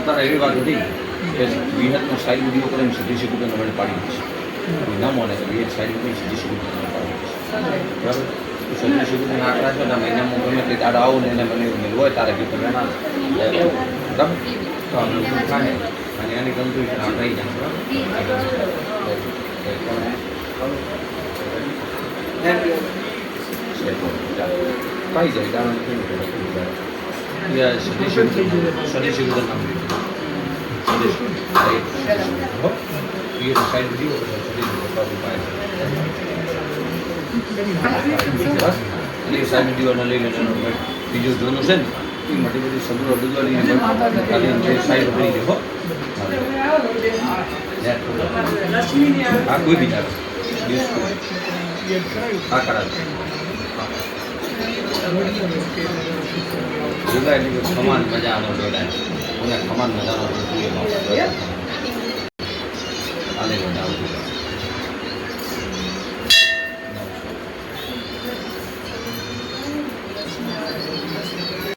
તારા એવી વાત હતી કે વિહતનો સાઈડ વિડીયો કરીને સીધી સીધું તો મને પાડી દઈશ. ના મને તો વિહત સાઈડ વિડીયો સીધી સીધું મને પાડી દઈશ. બરાબર? તો સીધી સીધું મને આટલા છો ને મહિનામાં ગમે તે દાડો આવું ને એને મને મેળ હોય તારે ગીત ના બરાબર? તો અમે શું થાય અને એની કન્ફ્યુઝન આ થઈ જાય. પાઈ જાય કારણ સદેશી ઉદલ નામ સદેશી સાઈડ વિડીયો સાઈડ વિડીયો લઈ લેવાનો બીજું જોવાનું છે ને એ માટે બધી સગવડો બદલાવી સાઈડ કરી દે હો. આ કોઈ બી ચાલે આ કરાવે જોગાય એટલે સમાન મજાનો જોડાય અને સમાન મજાનો આને